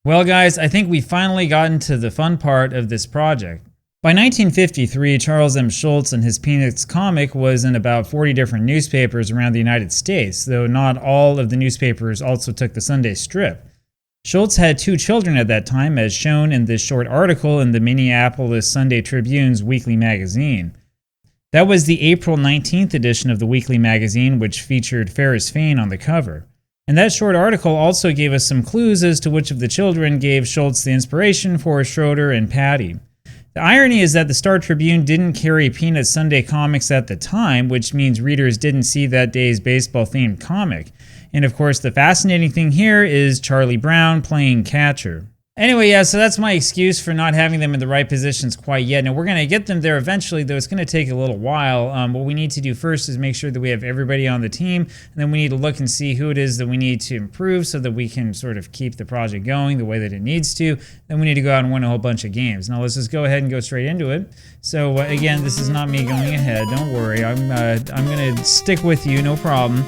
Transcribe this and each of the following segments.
Well, guys, I think we finally gotten to the fun part of this project. By 1953, Charles M. Schulz and his Peanuts comic was in about 40 different newspapers around the United States, though not all of the newspapers also took the Sunday strip. Schulz had 2 children at that time, as shown in this short article in the Minneapolis Sunday Tribune's weekly magazine. That was the April 19th edition of the weekly magazine, which featured Ferris Fane on the cover. And that short article also gave us some clues as to which of the children gave Schulz the inspiration for Schroeder and Patty. The irony is that the Star Tribune didn't carry Peanuts Sunday comics at the time, which means readers didn't see that day's baseball-themed comic. And of course, the fascinating thing here is Charlie Brown playing catcher. Anyway, yeah, so that's my excuse for not having them in the right positions quite yet. Now, we're going to get them there eventually, though it's going to take a little while. What we need to do first is make sure that we have everybody on the team, and then we need to look and see who it is that we need to improve so that we can sort of keep the project going the way that it needs to. Then we need to go out and win a whole bunch of games. Now, let's just go ahead and go straight into it. So, again, this is not me going ahead. Don't worry. I'm going to stick with you, no problem.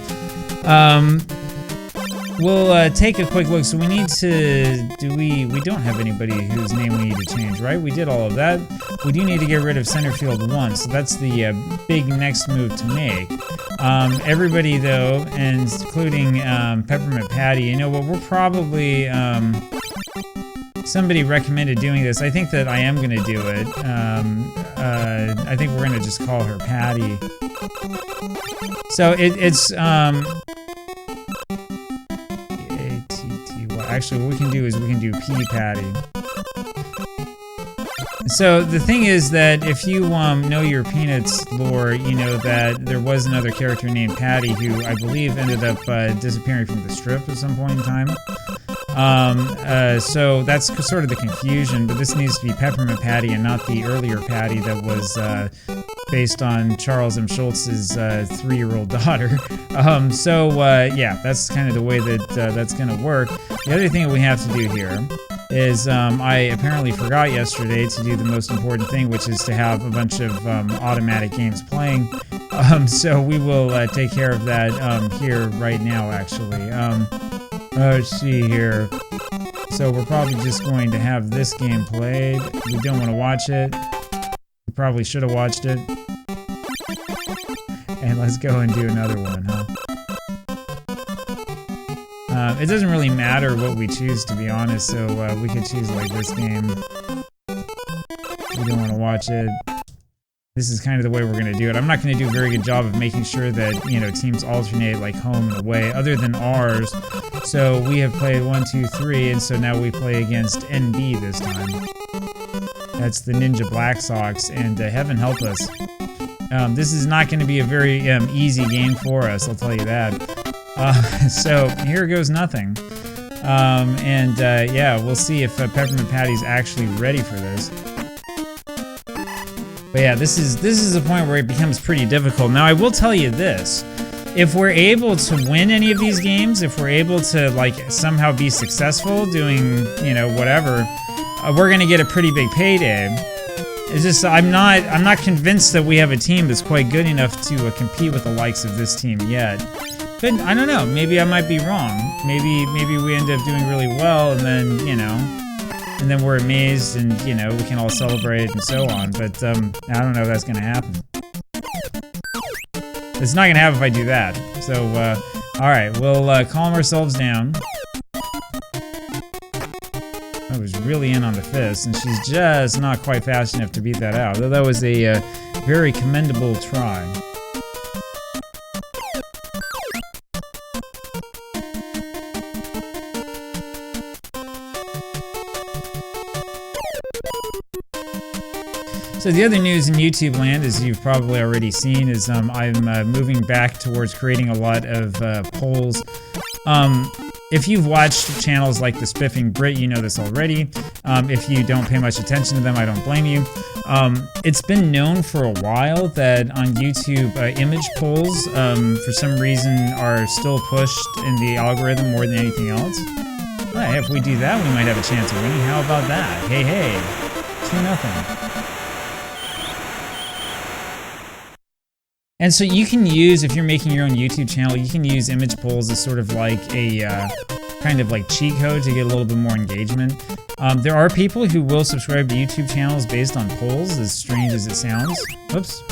We'll take a quick look. So we need to, we don't have anybody whose name we need to change, right? We did all of that. We do need to get rid of center field 1, so that's the big next move to make. Everybody though, and including Peppermint Patty, you know what, we're probably, somebody recommended doing this. I think that I am going to do it. I think we're going to just call her Patty. So it's, actually, what we can do is we can do P Patty. So the thing is that if you know your Peanuts lore, you know that there was another character named Patty who I believe ended up disappearing from the strip at some point in time. So that's sort of the confusion, but this needs to be Peppermint Patty and not the earlier Patty that was based on Charles M. Schulz's 3-year-old daughter. Yeah, that's kind of the way that that's going to work. The other thing that we have to do here is I apparently forgot yesterday to do the most important thing, which is to have a bunch of automatic games playing. So we will take care of that here right now, actually. Let's see here. So we're probably just going to have this game played. We don't want to watch it. We probably should have watched it. And let's go and do another one, huh? It doesn't really matter what we choose, to be honest, so we could choose like this game. We don't want to watch it. This is kind of the way we're going to do it. I'm not going to do a very good job of making sure that, you know, teams alternate like home and away, other than ours. So we have played 1, 2, 3, and so now we play against NB this time. That's the Ninja Black Sox, and heaven help us. This is not going to be a very easy game for us, I'll tell you that. So here goes nothing. Yeah, we'll see if Peppermint Patty's actually ready for this. But yeah, this is a point where it becomes pretty difficult. Now, I will tell you this. If we're able to win any of these games, if we're able to, like, somehow be successful doing, you know, whatever, we're going to get a pretty big payday. It's just, I'm not convinced that we have a team that's quite good enough to compete with the likes of this team yet. But I don't know, maybe I might be wrong. Maybe we end up doing really well, and then, you know, and then we're amazed, and, you know, we can all celebrate and so on. But I don't know if that's going to happen. It's not going to happen if I do that. So, all right, we'll calm ourselves down. I was really in on the fist, and she's just not quite fast enough to beat that out. Though that was a very commendable try. So the other news in YouTube land, as you've probably already seen, is I'm moving back towards creating a lot of polls. If you've watched channels like The Spiffing Brit, you know this already. If you don't pay much attention to them, I don't blame you. It's been known for a while that on YouTube, image polls, for some reason, are still pushed in the algorithm more than anything else. Well, if we do that, we might have a chance of winning. How about that? Hey, hey, 2-0. And so you can use, if you're making your own YouTube channel, you can use image polls as sort of like a kind of like cheat code to get a little bit more engagement. There are people who will subscribe to YouTube channels based on polls, as strange as it sounds. Oops.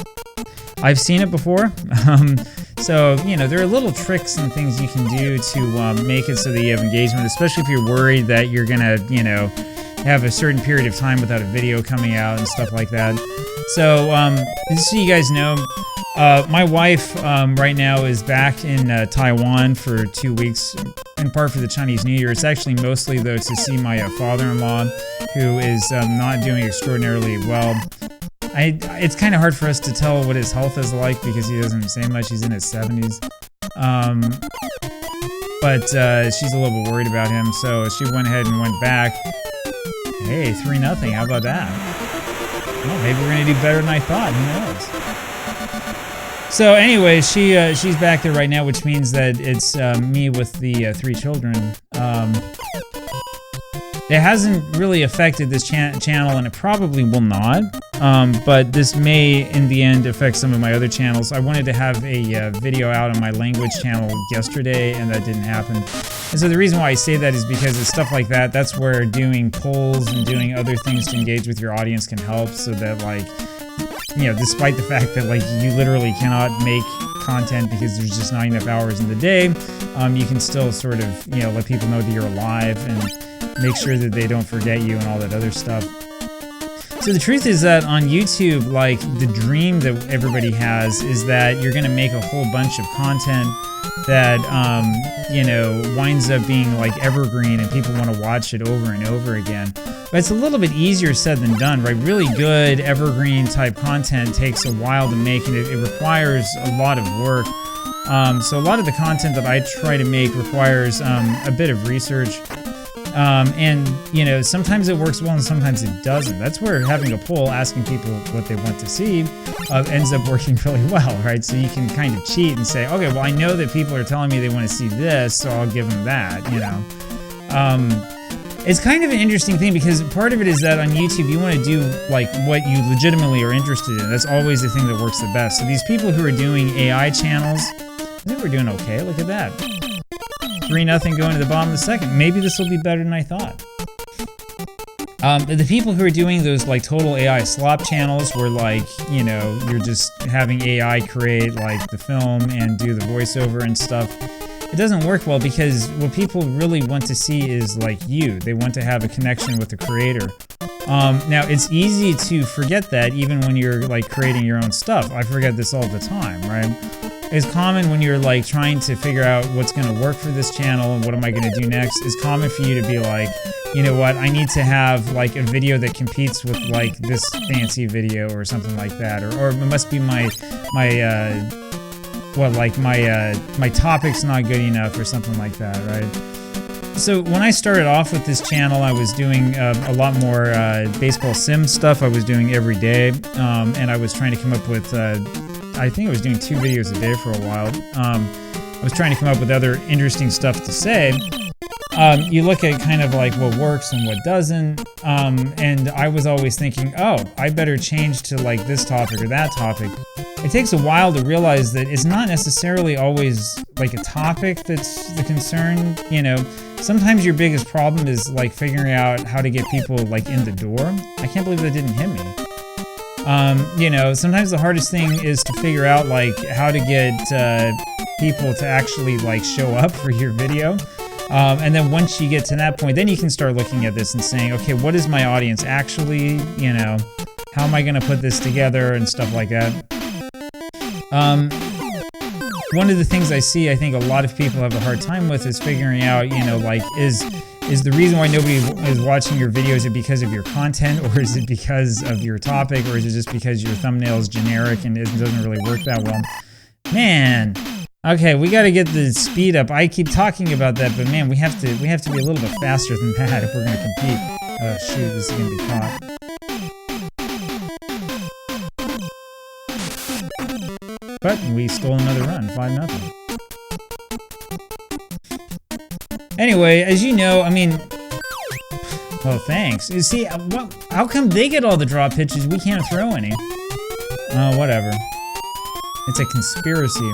I've seen it before. So, you know, there are little tricks and things you can do to make it so that you have engagement, especially if you're worried that you're gonna, you know, have a certain period of time without a video coming out and stuff like that. So, just so you guys know, my wife right now is back in Taiwan for 2 weeks, in part for the Chinese New Year. It's actually mostly, though, to see my father-in-law, who is not doing extraordinarily well. It's kind of hard for us to tell what his health is like because he doesn't say much. He's in his 70s. But she's a little bit worried about him, so she went ahead and went back. Hey, 3-0. How about that? Well, maybe we're going to do better than I thought. Who knows? So anyway, she's back there right now, which means that it's me with the 3 children. It hasn't really affected this channel, and it probably will not. But this may, in the end, affect some of my other channels. I wanted to have a video out on my language channel yesterday, and that didn't happen. And so the reason why I say that is because it's stuff like that. That's where doing polls and doing other things to engage with your audience can help, so that, like, you know, despite the fact that, like, you literally cannot make content because there's just not enough hours in the day, you can still sort of, you know, let people know that you're alive and make sure that they don't forget you and all that other stuff. So the truth is that on YouTube, like, the dream that everybody has is that you're going to make a whole bunch of content that, you know, winds up being like evergreen and people want to watch it over and over again. But it's a little bit easier said than done, right? Really good evergreen type content takes a while to make, and it requires a lot of work. So a lot of the content that I try to make requires a bit of research. And, you know, sometimes it works well and sometimes it doesn't. That's where having a poll asking people what they want to see ends up working really well, right? So you can kind of cheat and say, okay, well, I know that people are telling me they want to see this, so I'll give them that, you know. It's kind of an interesting thing because part of it is that on YouTube, you want to do like what you legitimately are interested in. That's always the thing that works the best. So these people who are doing AI channels, I think we're doing okay. Look at that. 3-0 going to the bottom of the second. Maybe this will be better than I thought. The people who are doing those like total AI slop channels where, like, you know, you're just having AI create like the film and do the voiceover and stuff, it doesn't work well because what people really want to see is like you. They want to have a connection with the creator. Now it's easy to forget that even when you're like creating your own stuff. I forget this all the time, right? It's common when you're like trying to figure out what's going to work for this channel and what am I going to do next. It's common for you to be like, you know what, I need to have like a video that competes with like this fancy video or something like that, or it must be my topic's not good enough or something like that, right? So when I started off with this channel, I was doing a lot more baseball sim stuff. I was doing every day, and I was trying to come up with I think I was doing 2 videos a day for a while. I was trying to come up with other interesting stuff to say. You look at kind of like what works and what doesn't, and I was always thinking, oh, I better change to like this topic or that topic. It takes a while to realize that it's not necessarily always like a topic that's the concern, you know. Sometimes your biggest problem is like figuring out how to get people like in the door. I can't believe that didn't hit me. You know, sometimes the hardest thing is to figure out like how to get people to actually like show up for your video. And then once you get to that point, then you can start looking at this and saying, okay, what is my audience actually, you know, how am I going to put this together and stuff like that. One of the things I see, I think a lot of people have a hard time with is figuring out, you know, like, is the reason why nobody is watching your video, is it because of your content, or is it because of your topic, or is it just because your thumbnail is generic and it doesn't really work that well? Man, okay, we got to get the speed up. I keep talking about that, but man, we have to be a little bit faster than that if we're going to compete. Oh shoot, this is going to be caught. But we stole another run, 5-0. Anyway, as you know, I mean, oh, thanks. You see, how come they get all the draw pitches? We can't throw any. Whatever. It's a conspiracy.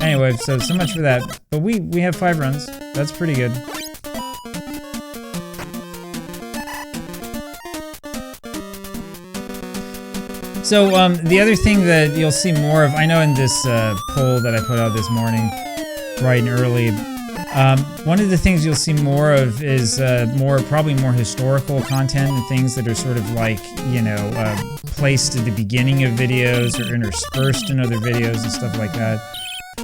Anyway, so much for that. But we have 5 runs. That's pretty good. So the other thing that you'll see more of, I know in this poll that I put out this morning, bright and early, one of the things you'll see more of is probably more historical content and things that are sort of like, you know, placed at the beginning of videos or interspersed in other videos and stuff like that.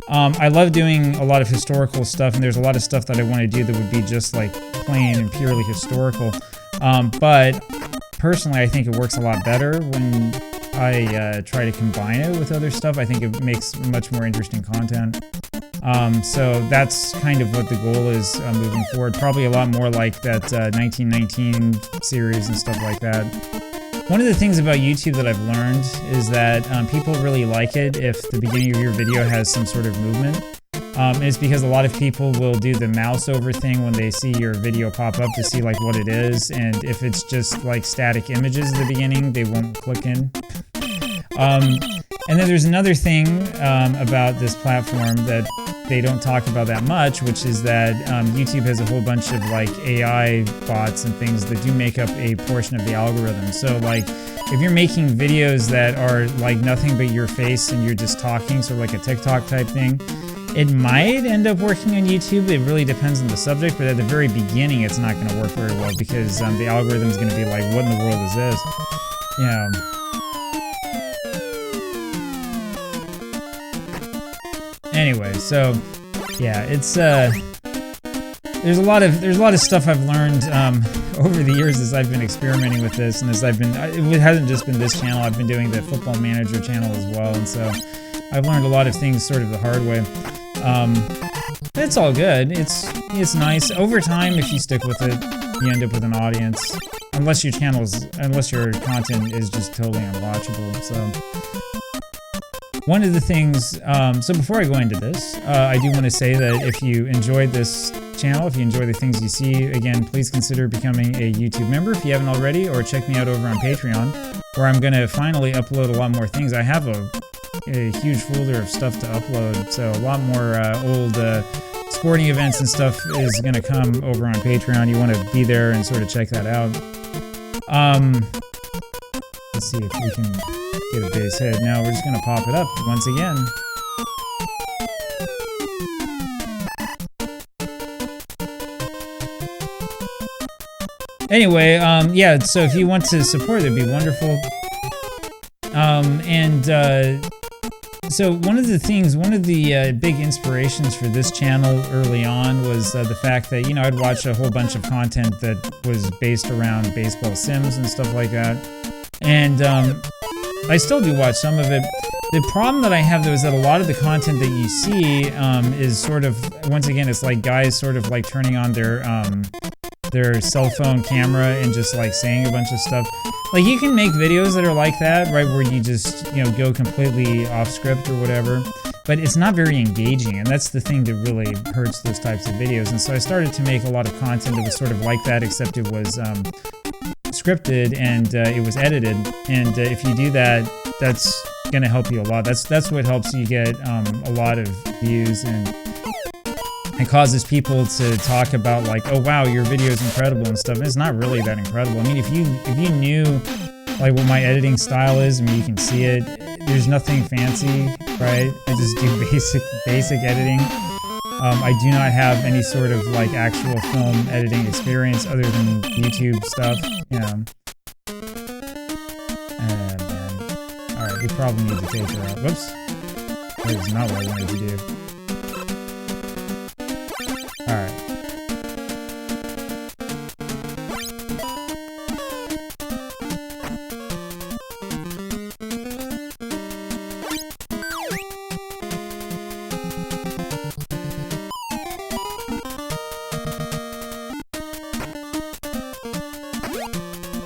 I love doing a lot of historical stuff, and there's a lot of stuff that I want to do that would be just like plain and purely historical. But personally, I think it works a lot better when I try to combine it with other stuff. I think it makes much more interesting content. So that's kind of what the goal is moving forward. Probably a lot more like that 1919 series and stuff like that. One of the things about YouTube that I've learned is that people really like it if the beginning of your video has some sort of movement. And it's because a lot of people will do the mouse over thing when they see your video pop up to see like what it is, and if it's just like static images at the beginning, they won't click in. And then there's another thing about this platform that they don't talk about that much, which is that YouTube has a whole bunch of like AI bots and things that do make up a portion of the algorithm. So like if you're making videos that are like nothing but your face and you're just talking, sort of like a TikTok type thing, it might end up working on YouTube. It really depends on the subject, but at the very beginning it's not going to work very well because the algorithm is going to be like, what in the world is this? You know. Anyway, so yeah, it's there's a lot of stuff I've learned over the years as I've been experimenting with this, and as I've been, it hasn't just been this channel. I've been doing the Football Manager channel as well, and so I've learned a lot of things sort of the hard way. It's all good. It's nice over time. If you stick with it, you end up with an audience. Unless your content is just totally unwatchable. So. One of the things, so before I go into this, I do want to say that if you enjoyed this channel, if you enjoy the things you see, again, please consider becoming a YouTube member if you haven't already, or check me out over on Patreon, where I'm going to finally upload a lot more things. I have a huge folder of stuff to upload, so a lot more old sporting events and stuff is going to come over on Patreon. You want to be there and sort of check that out. Let's see if we can get a base hit. Now we're just going to pop it up once again. Anyway, yeah, so if you want to support, that'd be wonderful. So one of the big inspirations for this channel early on was the fact that, you know, I'd watch a whole bunch of content that was based around baseball sims and stuff like that. And I still do watch some of it. The problem that I have, though, is that a lot of the content that you see is sort of, once again, it's like guys sort of like turning on their cell phone camera and just like saying a bunch of stuff. Like, you can make videos that are like that, right, where you just, you know, go completely off script or whatever, but it's not very engaging, and that's the thing that really hurts those types of videos. And so I started to make a lot of content that was sort of like that, except it was scripted and it was edited. And if you do that, that's gonna help you a lot. That's what helps you get a lot of views, and it causes people to talk about like, oh wow, your video is incredible and stuff. And it's not really that incredible. I mean, if you knew like what my editing style is, I mean, you can see it. There's nothing fancy, right? I just do basic editing. I do not have any sort of like actual film editing experience other than YouTube stuff, you know. Man. Alright, we probably need to take her out. Whoops. That is not what I wanted to do. Alright.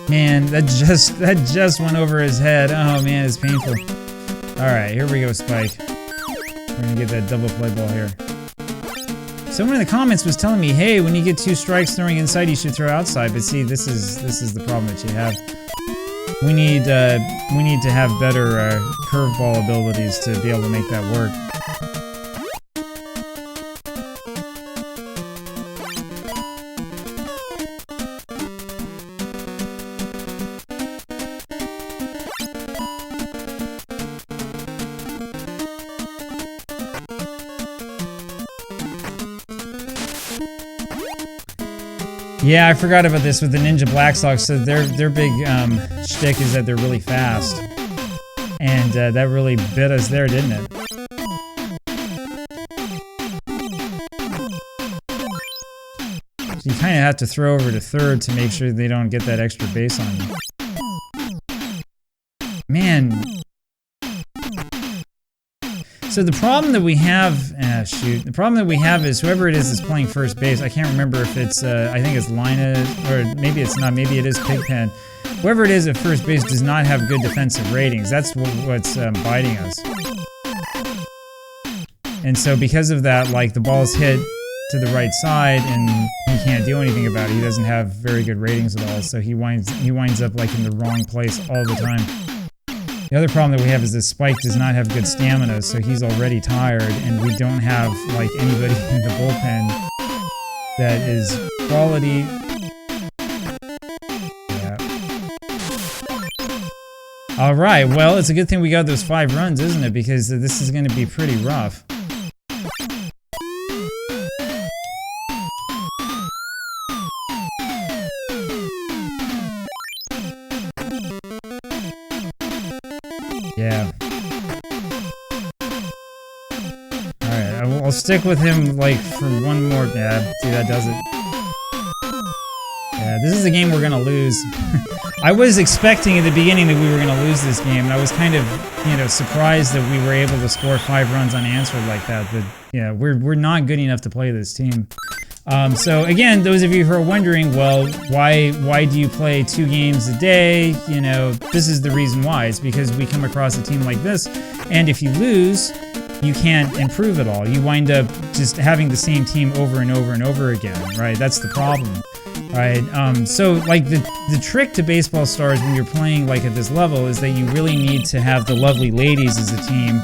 Man, that just went over his head. Oh man, it's painful. Alright, here we go, Spike. We're gonna get that double play ball here. Someone in the comments was telling me, hey, when you get 2 strikes throwing inside, you should throw outside. But see, this is the problem that you have. We need to have better curveball abilities to be able to make that work. Yeah, I forgot about this with the Ninja Blacksox. So their big shtick is that they're really fast. And that really bit us there, didn't it? So you kind of have to throw over to third to make sure they don't get that extra base on you. Man. So the problem that we have, the problem that we have is whoever it is playing first base. I can't remember if it's, I think it's Lina, or maybe it's not, maybe it is Pigpen. Whoever it is at first base does not have good defensive ratings. That's what's biting us. And so because of that, like, the ball's hit to the right side and he can't do anything about it. He doesn't have very good ratings at all, so he winds up like in the wrong place all the time. The other problem that we have is that Spike does not have good stamina, so he's already tired, and we don't have like anybody in the bullpen that is quality. Yeah. Alright, well, it's a good thing we got those 5 runs, isn't it? Because this is going to be pretty rough. Yeah. Alright, I'll stick with him, like, for one more... Yeah, see, that does it. Yeah, this is a game we're gonna lose. I was expecting at the beginning that we were gonna lose this game, and I was kind of, you know, surprised that we were able to score 5 runs unanswered like that, but, yeah, we're not good enough to play this team. So again, those of you who are wondering, well, why do you play 2 games a day? You know, this is the reason why. It's because we come across a team like this, and if you lose, you can't improve at all. You wind up just having the same team over and over and over again, right? That's the problem, right? So like the trick to baseball stars when you're playing like at this level is that you really need to have the lovely ladies as a team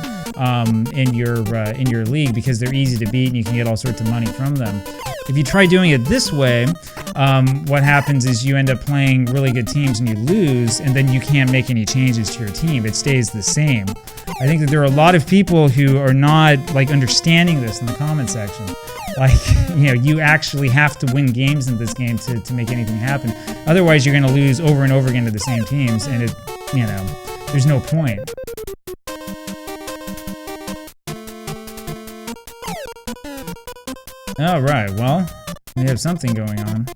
in your league, because they're easy to beat and you can get all sorts of money from them. If you try doing it this way, what happens is you end up playing really good teams and you lose, and then you can't make any changes to your team. It stays the same. I think that there are a lot of people who are not like understanding this in the comment section. Like, you know, you actually have to win games in this game to make anything happen. Otherwise, you're going to lose over and over again to the same teams, and it, you know, there's no point. Alright, well, we have something going on.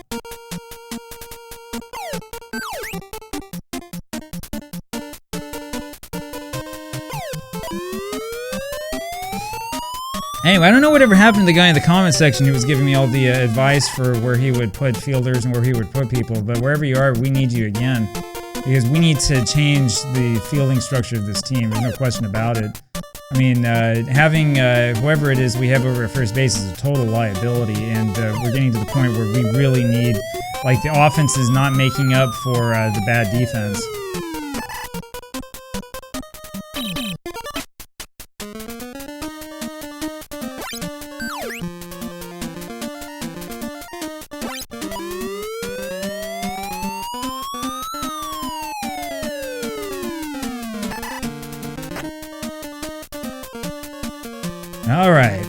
Anyway, I don't know whatever happened to the guy in the comment section who was giving me all the advice for where he would put fielders and where he would put people, but wherever you are, we need you again. Because we need to change the fielding structure of this team, there's no question about it. I mean, having whoever it is we have over at first base is a total liability, and we're getting to the point where we really need, like, the offense is not making up for the bad defense. All right.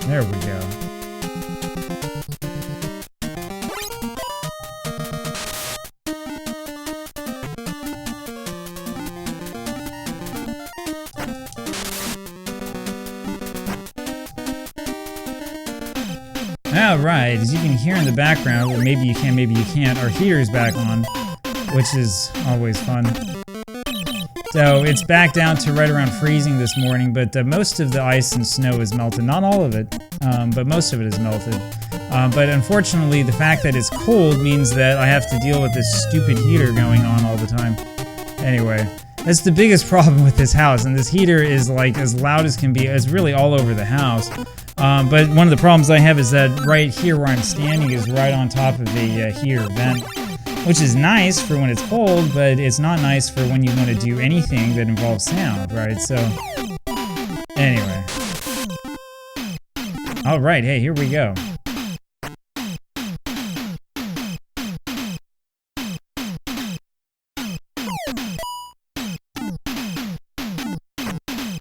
There we go. All right, as you can hear in the background, well, maybe you can, maybe you can't, our heater is back on, which is always fun. So it's back down to right around freezing this morning, but most of the ice and snow is melted. Not all of it, but most of it is melted. But unfortunately, the fact that it's cold means that I have to deal with this stupid heater going on all the time. Anyway, that's the biggest problem with this house, and this heater is like as loud as can be. It's really all over the house. But one of the problems I have is that right here where I'm standing is right on top of the heater vent. Which is nice for when it's cold, but it's not nice for when you want to do anything that involves sound, right? So, anyway. Alright, hey, here we go.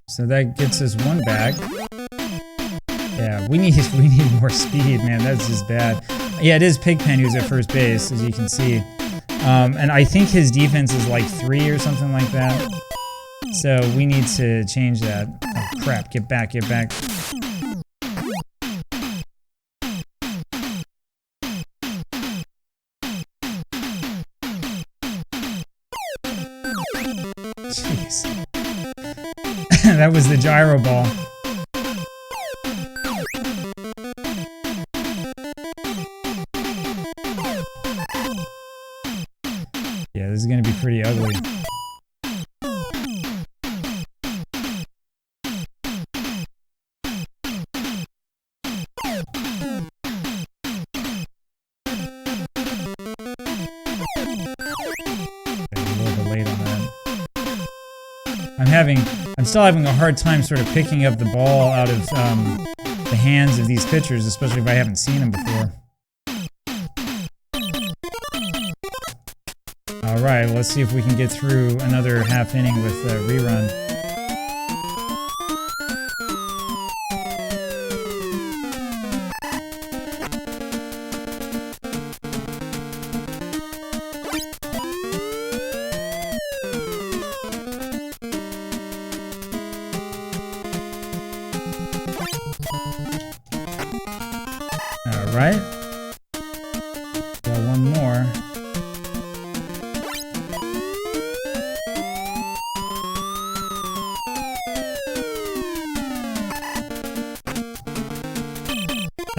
So that gets us 1 back. Yeah, we need more speed, man. That's just bad. Yeah, it is Pigpen who's at first base, as you can see. And I think his defense is like 3 or something like that. So we need to change that. Oh crap, get back, get back. Jeez. That was the gyro ball. Yeah, this is gonna be pretty ugly. I'm still having a hard time sort of picking up the ball out of the hands of these pitchers, especially if I haven't seen them before. Alright, let's see if we can get through another half inning with a rerun. Alright. Got one more.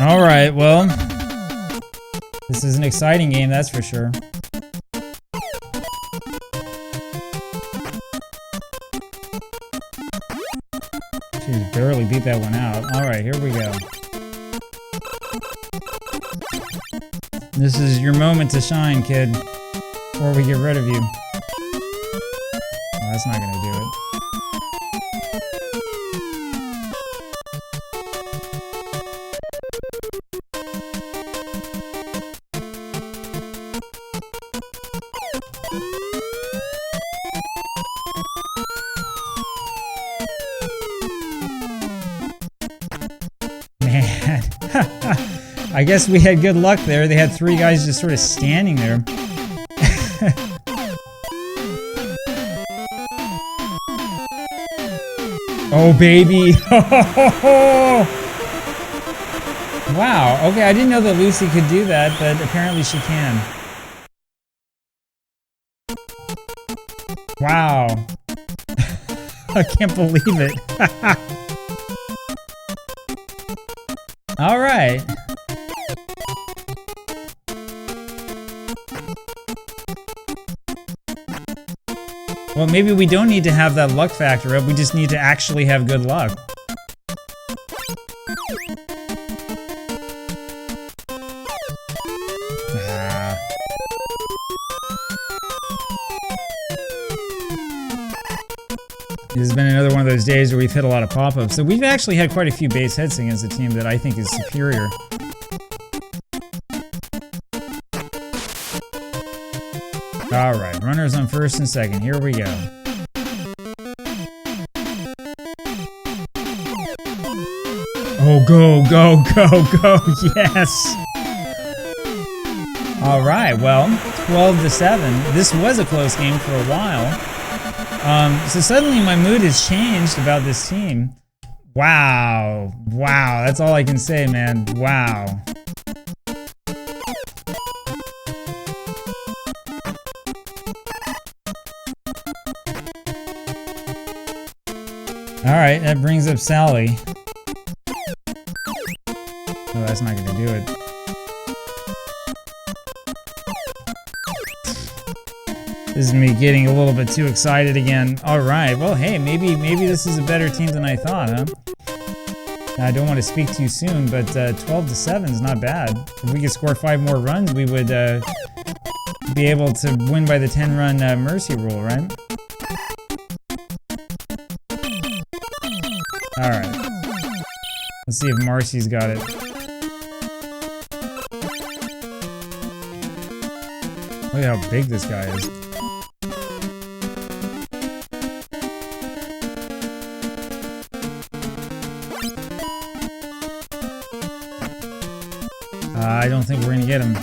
Alright, well, this is an exciting game, that's for sure. She's barely beat that one out. Alright, here we go. This is your moment to shine, kid, before we get rid of you. Oh, that's not gonna do it. Man. I guess we had good luck there. They had 3 guys just sort of standing there. Oh, baby. Wow. Okay, I didn't know that Lucy could do that, but apparently she can. Wow. I can't believe it. All right. Well, maybe we don't need to have that luck factor up, we just need to actually have good luck. Ah. This has been another one of those days where we've hit a lot of pop-ups. So we've actually had quite a few base hits against a team that I think is superior. Alright, runners on first and second. Here we go. Oh, go, go, go, go. Yes. Alright, well, 12-7. This was a close game for a while. So suddenly my mood has changed about this team. Wow. Wow, that's all I can say, man. Wow. Alright, that brings up Sally. Oh, that's not gonna do it. This is me getting a little bit too excited again. Alright, well hey, maybe this is a better team than I thought, huh? I don't want to speak too soon, but 12-7 is not bad. If we could score 5 more runs, we would be able to win by the 10-run mercy rule, right? Alright. Let's see if Marcy's got it. Look at how big this guy is. I don't think we're going to get him.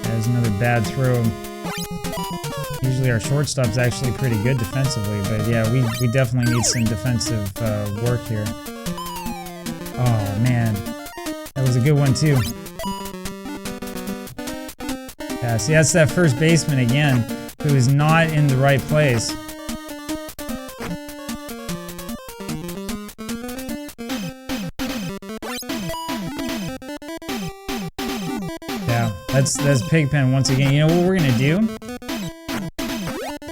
There's another bad throw. Usually our shortstop's actually pretty good defensively, but yeah, we definitely need some defensive work here. Oh, man. That was a good one, too. Yeah, see, that's that first baseman again, who is not in the right place. Yeah, that's Pigpen once again. You know what we're gonna do?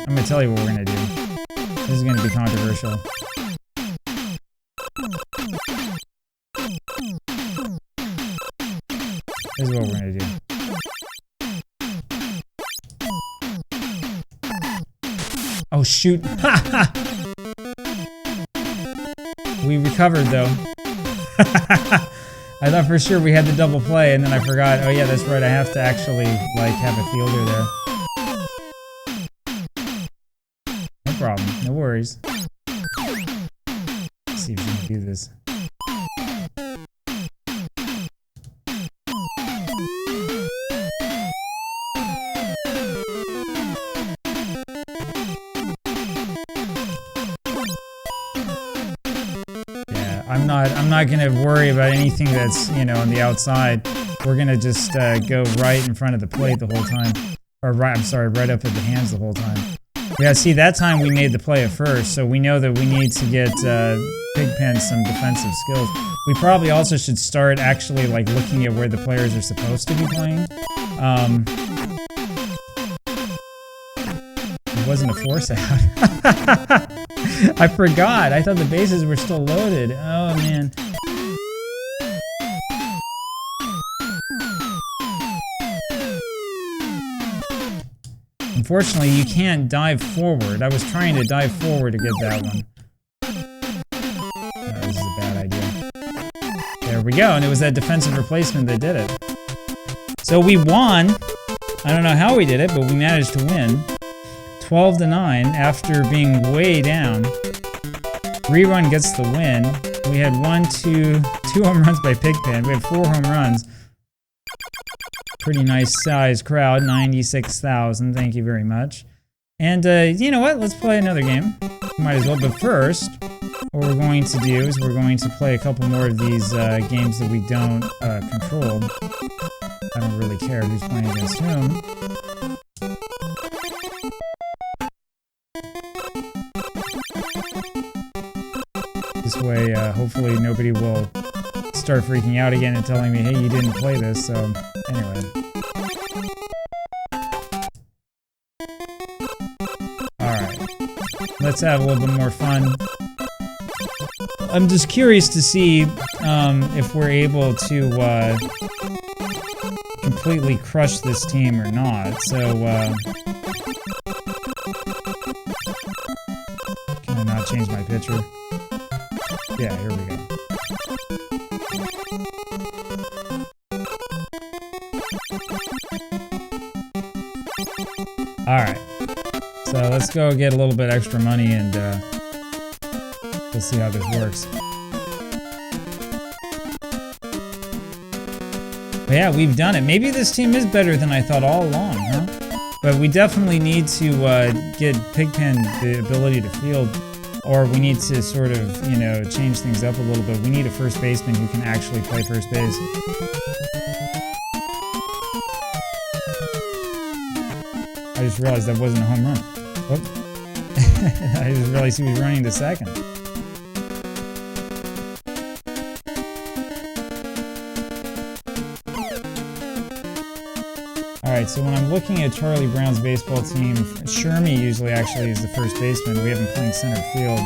I'm gonna tell you what we're gonna do. This is gonna be controversial. This is what we're gonna do. Oh shoot! We recovered though. I thought for sure we had the double play, and then I forgot. Oh yeah, that's right. I have to actually like have a fielder there. No problem. No worries. Let's see if we can do this. I'm not gonna worry about anything that's, you know, on the outside. We're gonna just go right in front of the plate the whole time, or right. I'm sorry, right up at the hands the whole time. Yeah, see, that time we made the play at first, so we know that we need to get Pigpen some defensive skills. We probably also should start actually like looking at where the players are supposed to be playing. It wasn't a force out. I forgot. I thought the bases were still loaded. Oh, man. Unfortunately, you can't dive forward. I was trying to dive forward to get that one. Oh, this is a bad idea. There we go. And it was that defensive replacement that did it. So we won. I don't know how we did it, but we managed to win. 12-9 after being way down. Rerun gets the win. We had two home runs by Pigpen. We had 4 home runs. Pretty nice size crowd, 96,000. Thank you very much. And you know what? Let's play another game. Might as well. But first, what we're going to do is we're going to play a couple more of these games that we don't control. I don't really care who's playing against whom. This way, hopefully nobody will start freaking out again and telling me, hey, you didn't play this, so anyway. Alright, let's have a little bit more fun. I'm just curious to see if we're able to completely crush this team or not, so can I not change my pitcher? Yeah, here we go. Alright. So let's go get a little bit extra money and we'll see how this works. But yeah, we've done it. Maybe this team is better than I thought all along, huh? But we definitely need to get Pigpen the ability to field. Or we need to sort of, you know, change things up a little bit. We need a first baseman who can actually play first base. I just realized that wasn't a home run. Oh. I just realized he was running to second. Alright, so when I'm looking at Charlie Brown's baseball team, Shermy usually actually is the first baseman. We have him playing center field.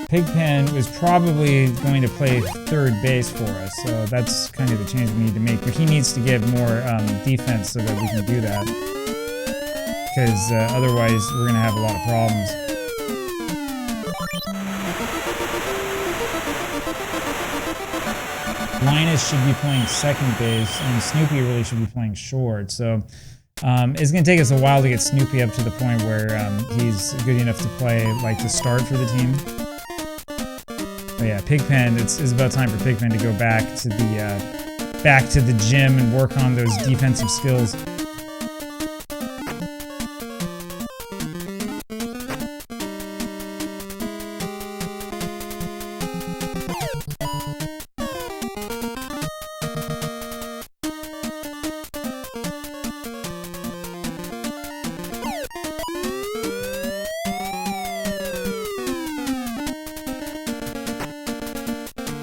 Pigpen was probably going to play third base for us, so that's kind of the change we need to make. But he needs to get more defense so that we can do that, because otherwise we're going to have a lot of problems. Linus should be playing second base, and Snoopy really should be playing short. So It's going to take us a while to get Snoopy up to the point where he's good enough to play, like, to start for the team. But yeah, Pigpen, it's about time for Pigpen to go back to the gym and work on those defensive skills.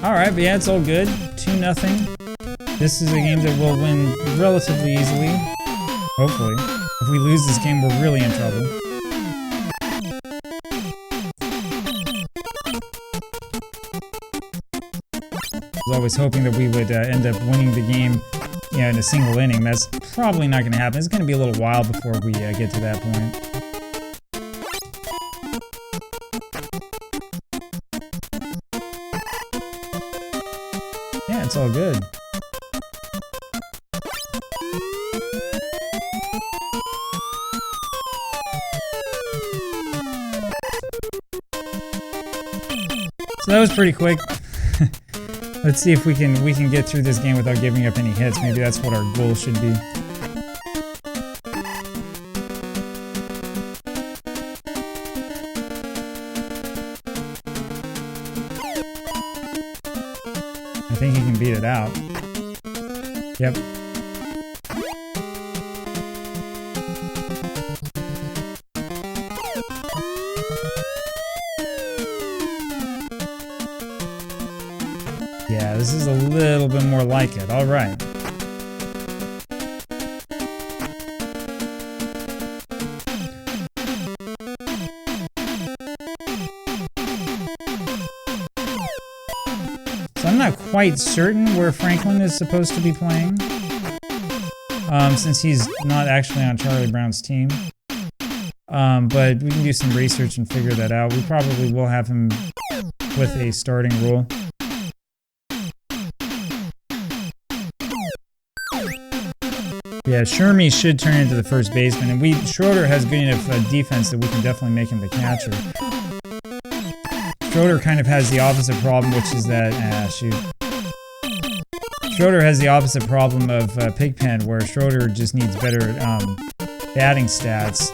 Alright, but yeah, it's all good. 2-0. This is a game that we'll win relatively easily. Hopefully. If we lose this game, we're really in trouble. I was always hoping that we would end up winning the game, in a single inning. That's probably not going to happen. It's going to be a little while before we get to that point. Yeah, it's all good. So that was pretty quick. Let's see if we can get through this game without giving up any hits. Maybe that's what our goal should be. I think he can beat it out. Yep. Yeah, this is a little bit more like it. All right. So I'm not quite certain where Franklin is supposed to be playing, since he's not actually on Charlie Brown's team. But we can do some research and figure that out. We probably will have him with a starting role. Yeah, Shermy should turn into the first baseman, and Schroeder has good enough defense that we can definitely make him the catcher. Schroeder kind of has the opposite problem, which is that, Schroeder has the opposite problem of Pigpen, where Schroeder just needs better batting stats.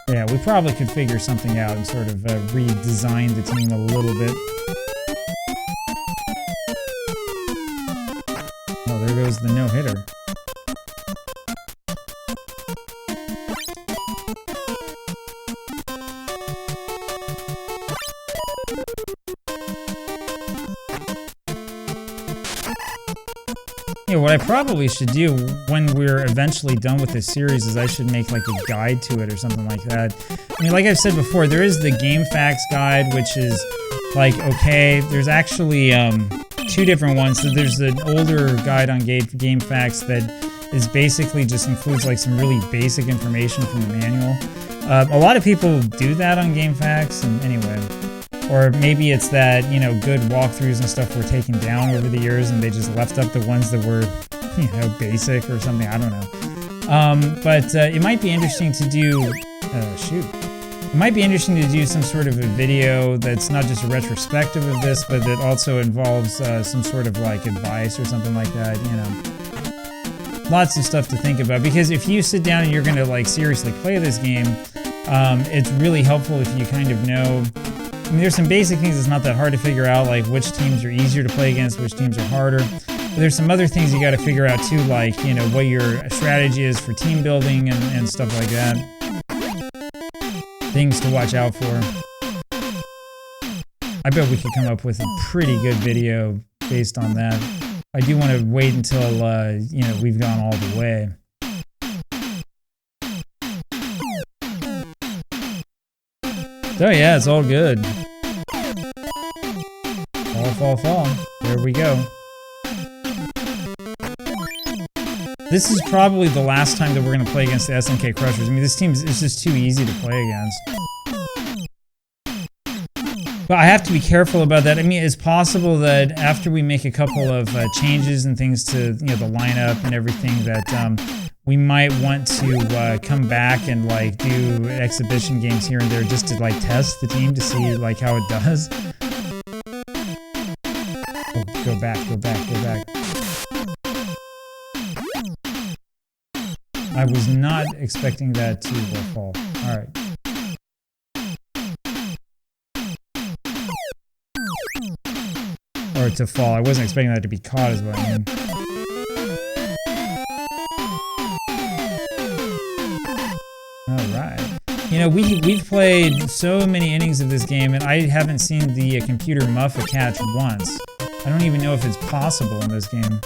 Yeah, we probably could figure something out and sort of redesign the team a little bit. Oh, there goes the no-hitter. Yeah, what I probably should do when we're eventually done with this series is I should make like a guide to it or something like that. I mean, like I've said before, there is the Game Facts guide, which is like, okay, there's actually two different ones. So there's an older guide on Game Facts that is basically just includes like some really basic information from the manual. A lot of people do that on Game Facts, and anyway. Or maybe it's that, good walkthroughs and stuff were taken down over the years and they just left up the ones that were, basic or something. I don't know. But it might be interesting to do, it might be interesting to do some sort of a video that's not just a retrospective of this, but that also involves some sort of like advice or something like that, Lots of stuff to think about, because if you sit down and you're going to like seriously play this game, it's really helpful if you kind of know. I mean, there's some basic things that's not that hard to figure out, like which teams are easier to play against, which teams are harder. But there's some other things you got to figure out too, like, what your strategy is for team building and stuff like that. Things to watch out for. I bet we could come up with a pretty good video based on that. I do want to wait until, we've gone all the way. So yeah, it's all good. Fall. There we go. This is probably the last time that we're going to play against the SNK Crushers. I mean, this team is just too easy to play against. But I have to be careful about that. I mean, it's possible that after we make a couple of changes and things to the lineup and everything, that we might want to come back and like do exhibition games here and there just to like test the team to see like how it does. Oh, go back. I was not expecting that to fall. All right. Or to fall. I wasn't expecting that to be caught is what I mean. Alright. You know, we've played so many innings of this game and I haven't seen the computer muff a catch once. I don't even know if it's possible in this game.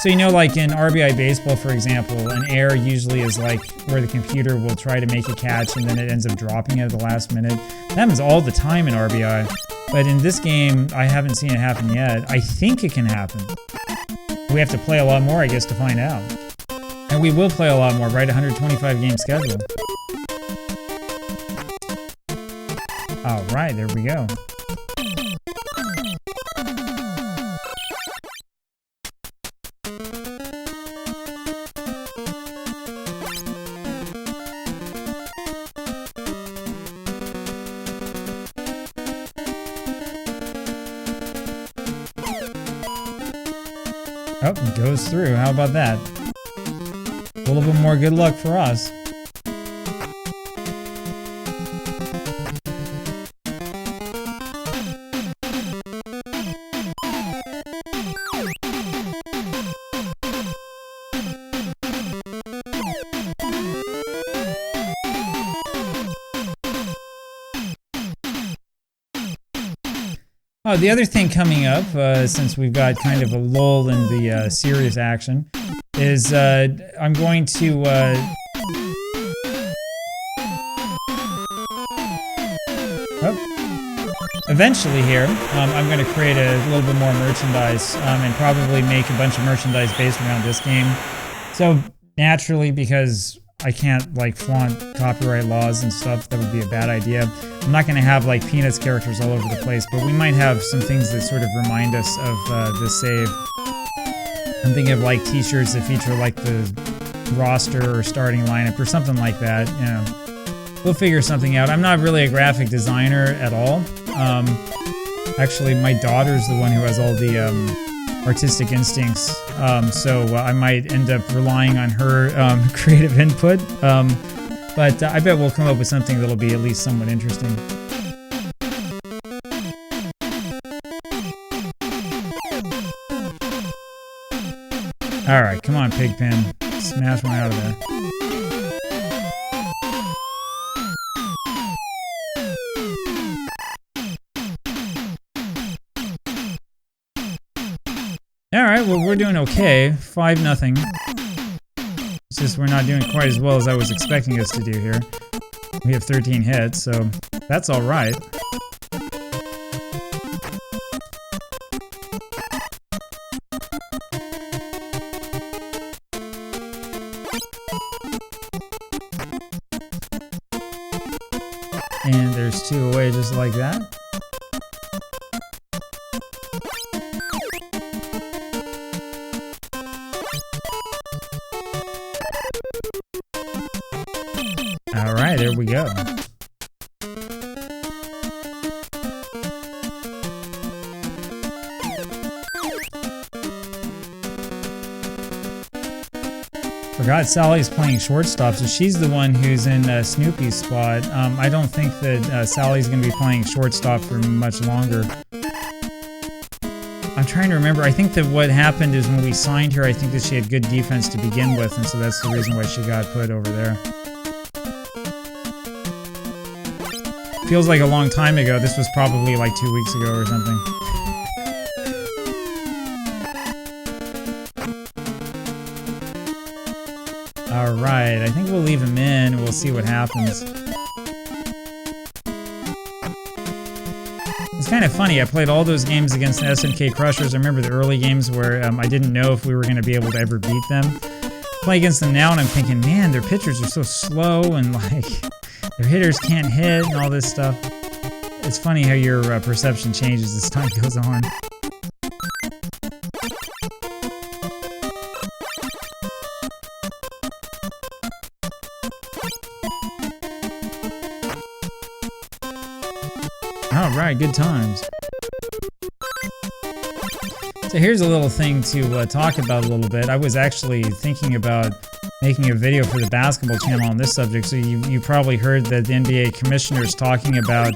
So you know, like in RBI baseball, for example, an error usually is like where the computer will try to make a catch and then it ends up dropping at the last minute. That happens all the time in RBI. But in this game, I haven't seen it happen yet. I think it can happen. We have to play a lot more, I guess, to find out. And we will play a lot more, right? 125 game schedule. Alright, there we go. Oh, it goes through. How about that? A little bit more good luck for us. Oh, the other thing coming up, since we've got kind of a lull in the serious action, is I'm going to eventually here, I'm going to create a little bit more merchandise and probably make a bunch of merchandise based around this game. So naturally, because I can't like flaunt copyright laws and stuff, that would be a bad idea. I'm not going to have like Peanuts characters all over the place, but we might have some things that sort of remind us of the save. I'm thinking of like t-shirts that feature like the roster or starting lineup or something like that. You know, we'll figure something out. I'm not really a graphic designer at all. Actually, my daughter's the one who has all the artistic instincts, so I might end up relying on her creative input, but I bet we'll come up with something that'll be at least somewhat interesting. Alright, come on, Pigpen. Smash one out of there. Alright, well, we're doing okay. 5-0. It's just we're not doing quite as well as I was expecting us to do here. We have 13 hits, so that's alright. And there's 2 away just like that. Alright, there we go. Forgot Sally's playing shortstop, so she's the one who's in Snoopy's spot. I don't think that Sally's going to be playing shortstop for much longer. I'm trying to remember. I think that what happened is when we signed her, I think that she had good defense to begin with, and so that's the reason why she got put over there. Feels like a long time ago. This was probably like 2 weeks ago or something. Alright, I think we'll leave him in and we'll see what happens. It's kind of funny, I played all those games against the SNK Crushers. I remember the early games where I didn't know if we were going to be able to ever beat them. Play against them now and I'm thinking, man, their pitchers are so slow and like their hitters can't hit and all this stuff. it's funny how your perception changes as time goes on. Alright, good times. So here's a little thing to talk about a little bit. I was actually thinking about making a video for the basketball channel on this subject, so you probably heard that the NBA commissioner is talking about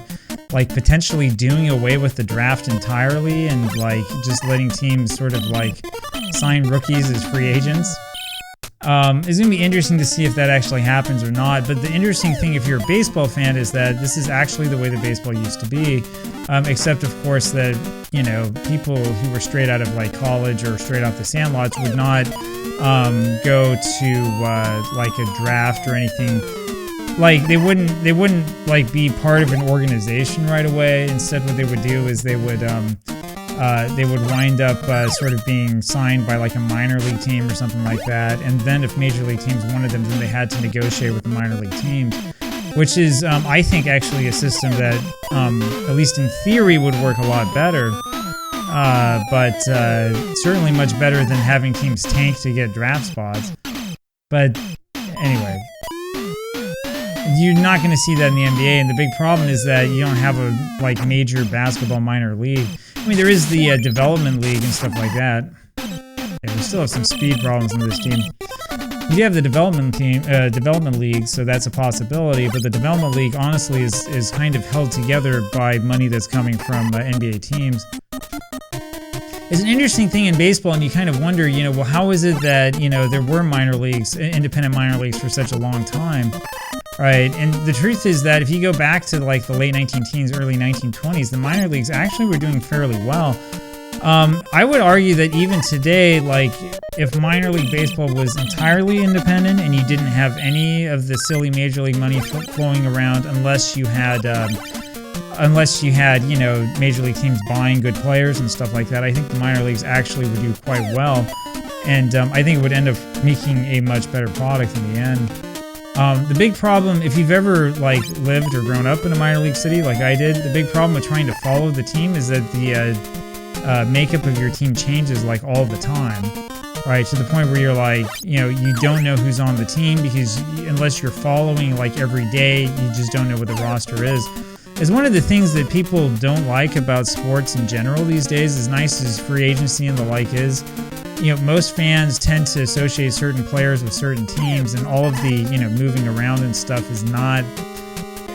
like potentially doing away with the draft entirely and like just letting teams sort of like sign rookies as free agents. It's going to be interesting to see if that actually happens or not, but the interesting thing if you're a baseball fan is that this is actually the way that baseball used to be, except of course that, you know, people who were straight out of like college or straight off the sandlots would not go to like a draft or anything. Like they wouldn't like be part of an organization right away. Instead what they would do is they would wind up sort of being signed by like a minor league team or something like that, and then if major league teams wanted them, then they had to negotiate with the minor league teams, which is I think actually a system that at least in theory would work a lot better, but certainly much better than having teams tank to get draft spots. But anyway, you're not going to see that in the NBA, and the big problem is that you don't have a like major basketball minor league. I mean, there is the development league and stuff like that. Yeah, we still have some speed problems in this team. You do have the development league, so that's a possibility. But the development league, honestly, is kind of held together by money that's coming from NBA teams. It's an interesting thing in baseball, and you kind of wonder, you know, well, how is it that, you know, there were minor leagues, independent minor leagues for such a long time? Right, and the truth is that if you go back to like the late 19-teens, early 1920s, the minor leagues actually were doing fairly well. I would argue that even today, like if minor league baseball was entirely independent and you didn't have any of the silly major league money flowing around, unless you had, you know, major league teams buying good players and stuff like that, I think the minor leagues actually would do quite well, and I think it would end up making a much better product in the end. The big problem, if you've ever like lived or grown up in a minor league city like I did, the big problem with trying to follow the team is that the makeup of your team changes like all the time, right? To the point where you're like, you know, you don't know who's on the team because unless you're following like every day, you just don't know what the roster is. It's one of the things that people don't like about sports in general these days, as nice as free agency and the like is. You know, most fans tend to associate certain players with certain teams, and all of the, you know, moving around and stuff is not,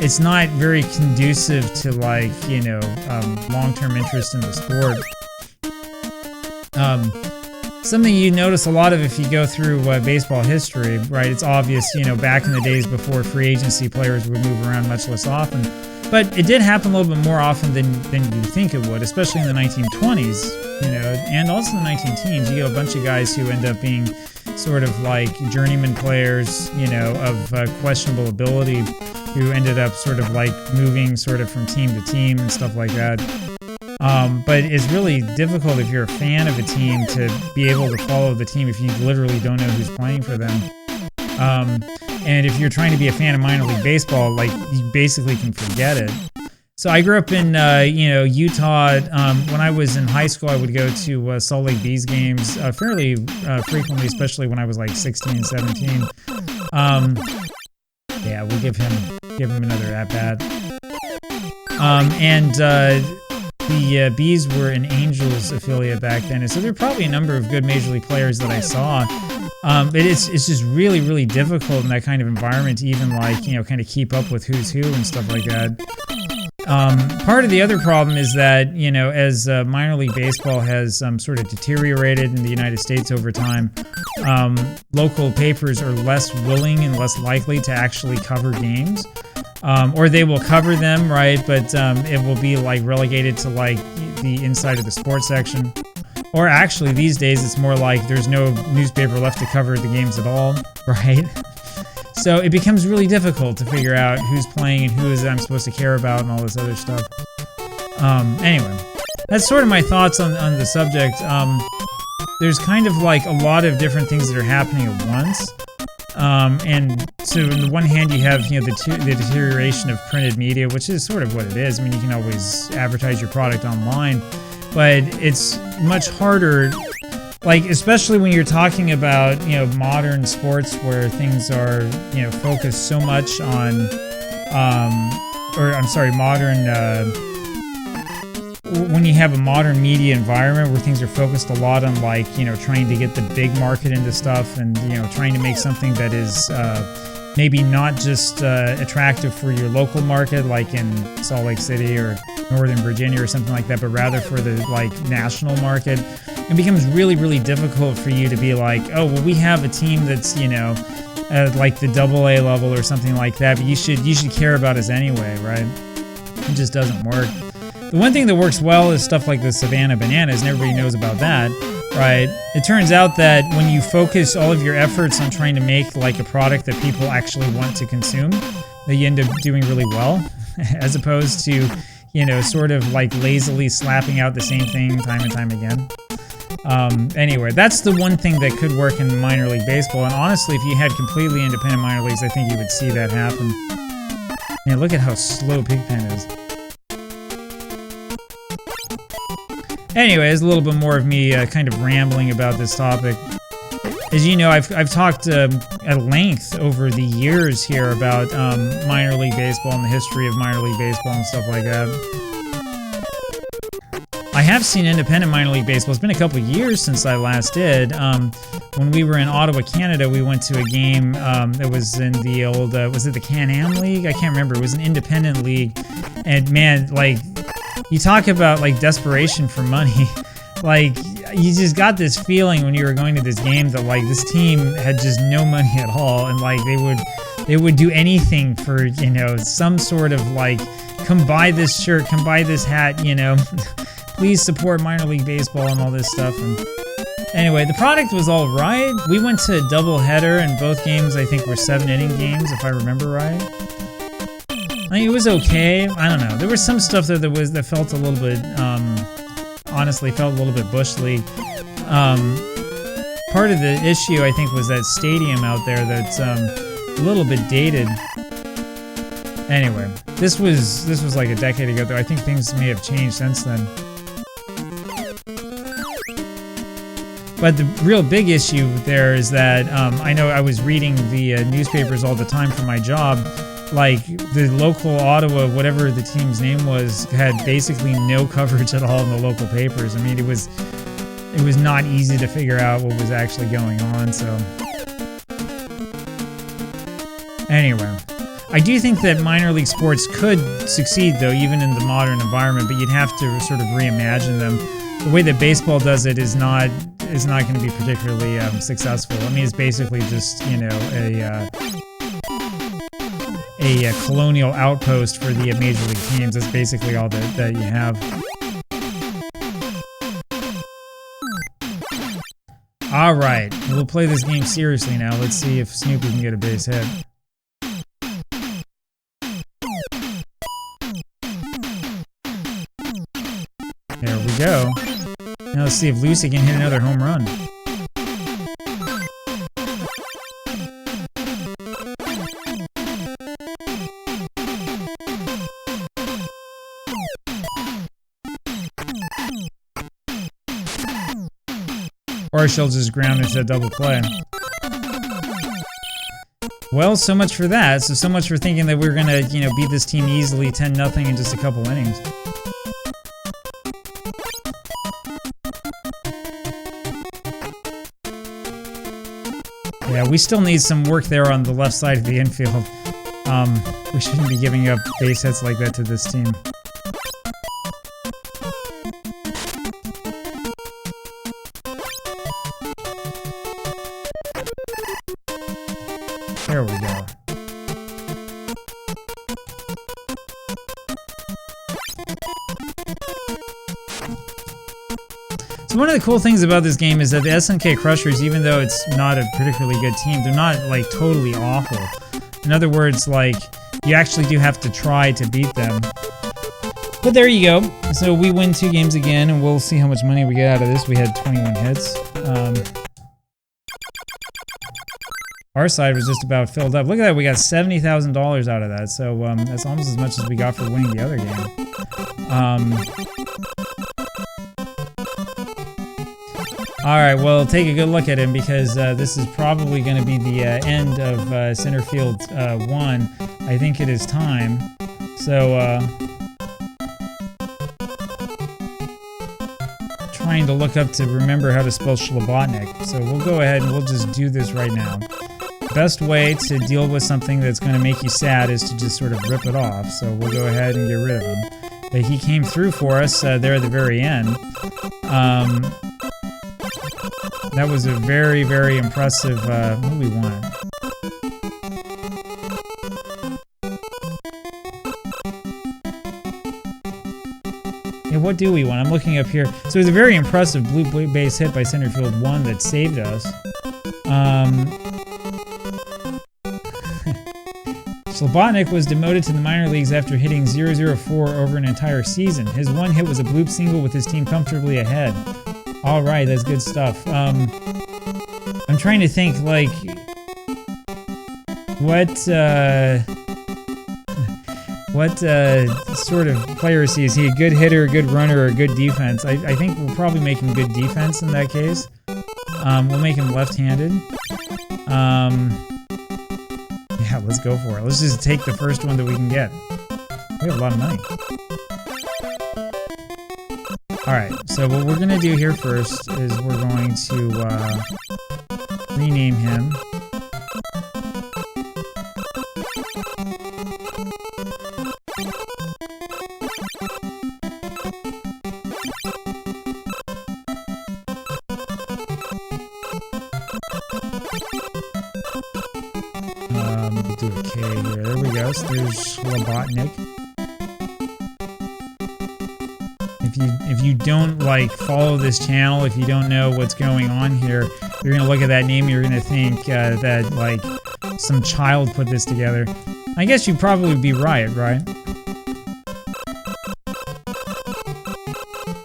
it's not very conducive to like, you know, long-term interest in the sport. Something you notice a lot of if you go through baseball history, right? It's obvious, you know, back in the days before free agency, players would move around much less often. But it did happen a little bit more often than you think it would, especially in the 1920s, you know, and also in the 19-teens. You get a bunch of guys who end up being sort of like journeyman players, you know, of questionable ability, who ended up sort of like moving sort of from team to team and stuff like that. But it's really difficult if you're a fan of a team to be able to follow the team if you literally don't know who's playing for them. And if you're trying to be a fan of minor league baseball, like you basically can forget it. So I grew up in, you know, Utah. When I was in high school, I would go to Salt Lake Bees games fairly frequently, especially when I was like 16 and 17. Yeah, we'll give him another at-bat. The Bees were an Angels affiliate back then, and so there were probably a number of good major league players that I saw. But it's just really, really difficult in that kind of environment to even like, you know, kind of keep up with who's who and stuff like that. Part of the other problem is that, you know, as minor league baseball has sort of deteriorated in the United States over time, local papers are less willing and less likely to actually cover games. Or they will cover them, right? But it will be like relegated to like the inside of the sports section. Or actually, these days, it's more like there's no newspaper left to cover the games at all, right? So it becomes really difficult to figure out who's playing and who is I'm supposed to care about and all this other stuff. Anyway, that's sort of my thoughts on the subject. There's kind of like a lot of different things that are happening at once. And so on the one hand, you have, you know, the deterioration of printed media, which is sort of what it is. I mean, you can always advertise your product online, but it's much harder, like, especially when you're talking about, you know, modern sports where things are, you know, focused so much on, when you have a modern media environment where things are focused a lot on, like, you know, trying to get the big market into stuff and, you know, trying to make something that is maybe not just attractive for your local market, like in Salt Lake City or Northern Virginia or something like that, but rather for the, like, national market, it becomes really, really difficult for you to be like, oh, well, we have a team that's, you know, like the AA level or something like that, but you should care about us anyway, right? It just doesn't work. The one thing that works well is stuff like the Savannah Bananas, and everybody knows about that, right? It turns out that when you focus all of your efforts on trying to make, like, a product that people actually want to consume, that you end up doing really well, as opposed to, you know, sort of like lazily slapping out the same thing time and time again. Anyway, that's the one thing that could work in minor league baseball, and honestly, if you had completely independent minor leagues, I think you would see that happen. Man, look at how slow Pigpen is. Anyways, a little bit more of me kind of rambling about this topic. As you know, I've talked at length over the years here about minor league baseball and the history of minor league baseball and stuff like that. I have seen independent minor league baseball. It's been a couple years since I last did. When we were in Ottawa, Canada, we went to a game that was in the old, was it the Can-Am League? I can't remember. It was an independent league. And man, like, you talk about, like, desperation for money. Like, you just got this feeling when you were going to this game that, like, this team had just no money at all, and, like, they would do anything for, you know, some sort of, like, come buy this shirt, come buy this hat, you know, please support minor league baseball and all this stuff. And anyway, the product was all right. We went to a double header, and both games I think were 7-inning games, if I remember right. I mean, it was okay. I don't know. There was some stuff there that felt a little bit, honestly, felt a little bit Bush League. Part of the issue, I think, was that stadium out there that's a little bit dated. Anyway, this was like a decade ago, though. I think things may have changed since then. But the real big issue there is that I know I was reading the newspapers all the time for my job. Like, the local Ottawa, whatever the team's name was, had basically no coverage at all in the local papers. I mean, it was not easy to figure out what was actually going on, so. Anyway, I do think that minor league sports could succeed, though, even in the modern environment, but you'd have to sort of reimagine them. The way that baseball does it is not going to be particularly successful. I mean, it's basically just, you know, a colonial outpost for the major league teams. That's basically all that you have. All right, we'll play this game seriously now. Let's see if Snoopy can get a base hit. There we go. Now let's see if Lucy can hit another home run. Or she'll just ground into a double play. Well, so much for that. So much for thinking that we're gonna, you know, beat this team easily 10-0 in just a couple innings. Yeah, we still need some work there on the left side of the infield. We shouldn't be giving up base hits like that to this team. There we go. So one of the cool things about this game is that the SNK Crushers, even though it's not a particularly good team, they're not, like, totally awful. In other words, like, you actually do have to try to beat them. But there you go. So we win 2 games again, and we'll see how much money we get out of this. We had 21 hits. Our side was just about filled up. Look at that, we got $70,000 out of that. So that's almost as much as we got for winning the other game. Alright, well, take a good look at him because this is probably going to be the end of center field 1. I think it is time. So, trying to look up to remember how to spell Slobotnik. So we'll go ahead and we'll just do this right now. Best way to deal with something that's going to make you sad is to just sort of rip it off. So we'll go ahead and get rid of him. But he came through for us there at the very end. That was a very, very impressive, what do we want? Yeah, what do we want? I'm looking up here. So it was a very impressive blue base hit by center field 1 that saved us. Slobotnik was demoted to the minor leagues after hitting .004 over an entire season. His one hit was a bloop single with his team comfortably ahead. All right, that's good stuff. I'm trying to think, like, what sort of player is he? Is he a good hitter, a good runner, or a good defense? I think we'll probably make him good defense in that case. We'll make him left-handed. Yeah, let's go for it. Let's just take the first one that we can get. We have a lot of money. Alright, so what we're going to do here first is we're going to rename him. We'll do a K here. There we go. So there's Slobotnik. If you don't like follow this channel, if you don't know what's going on here, you're gonna look at that name, you're gonna think that like some child put this together. I guess you'd probably be right?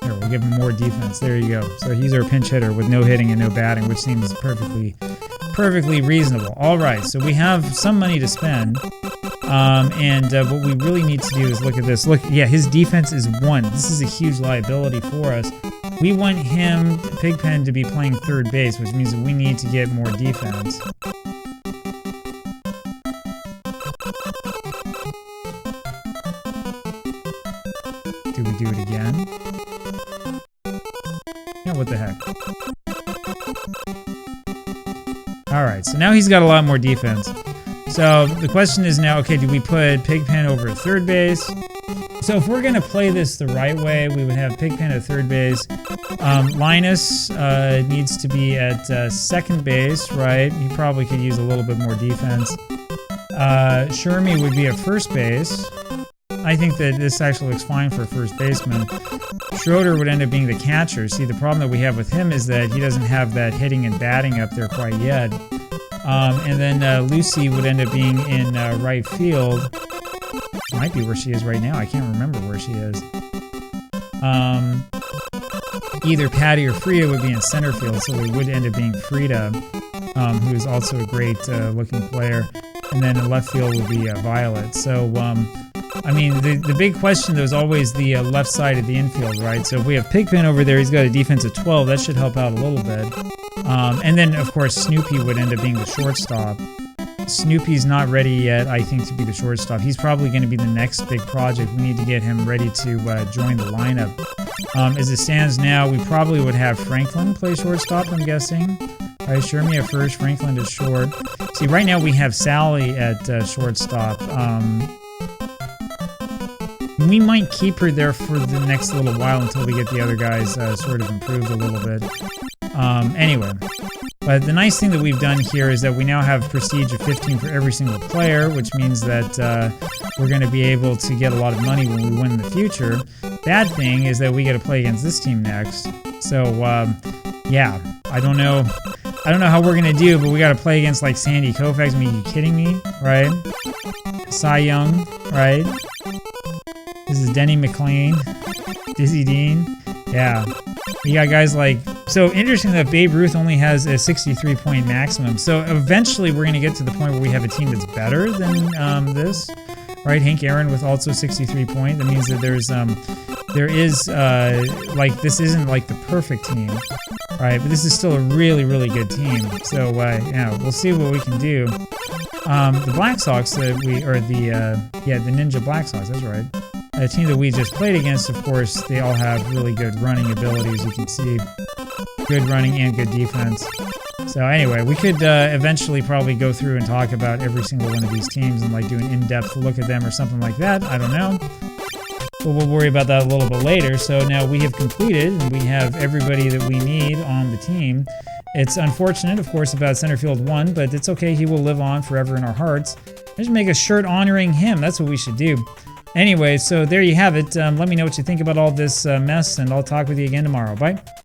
Here, we'll give him more defense. There you go. So he's our pinch hitter with no hitting and no batting, which seems perfectly reasonable. All right, so we have some money to spend. What we really need to do is look at this. Look, yeah, his defense is 1. This is a huge liability for us. We want him, Pigpen, to be playing third base, which means that we need to get more defense. Do we do it again? Yeah, what the heck? Alright, so now he's got a lot more defense. So the question is now, okay, do we put Pigpen over at third base? So if we're going to play this the right way, we would have Pigpen at third base. Linus needs to be at second base, right? He probably could use a little bit more defense. Shermy would be at first base. I think that this actually looks fine for a first baseman. Schroeder would end up being the catcher. See, the problem that we have with him is that he doesn't have that hitting and batting up there quite yet. And then Lucy would end up being in right field. Might be where she is right now. I can't remember where she is. Either Patty or Frida would be in center field, so it would end up being Frida, who is also a great looking player. And then in left field would be Violet. So, I mean, the big question, though, is always the left side of the infield, right? So if we have Pigpen over there, he's got a defense of 12. That should help out a little bit. And then, of course, Snoopy would end up being the shortstop. Snoopy's not ready yet, I think, to be the shortstop. He's probably going to be the next big project. We need to get him ready to join the lineup. As it stands now, we probably would have Franklin play shortstop, I'm guessing. All right, Shermy at first, Franklin to short. See, right now we have Sally at shortstop. We might keep her there for the next little while until we get the other guys sort of improved a little bit. Anyway, but the nice thing that we've done here is that we now have prestige of 15 for every single player, which means that we're going to be able to get a lot of money when we win in the future. Bad thing is that we got to play against this team next. So, yeah, I don't know how we're going to do, but we got to play against, like, Sandy Koufax. I mean, are you kidding me? Right? Cy Young, right? This is Denny McLean, Dizzy Dean. Yeah. You got guys like So interesting that Babe Ruth only has a 63-point maximum. So eventually we're going to get to the point where we have a team that's better than this, right? Hank Aaron with also 63 points. That means that there is like, this isn't like the perfect team, right? But this is still a really, really good team. So yeah, we'll see what we can do. The Black Sox that the Ninja Black Sox, that's right. The team that we just played against, of course, they all have really good running abilities. You can see good running and good defense. So anyway, we could eventually probably go through and talk about every single one of these teams and like do an in-depth look at them or something like that. I don't know. But we'll worry about that a little bit later. So now we have completed and we have everybody that we need on the team. It's unfortunate, of course, about center field 1, but it's okay. He will live on forever in our hearts. I should make a shirt honoring him. That's what we should do. Anyway, so there you have it. Let me know what you think about all this mess, and I'll talk with you again tomorrow. Bye.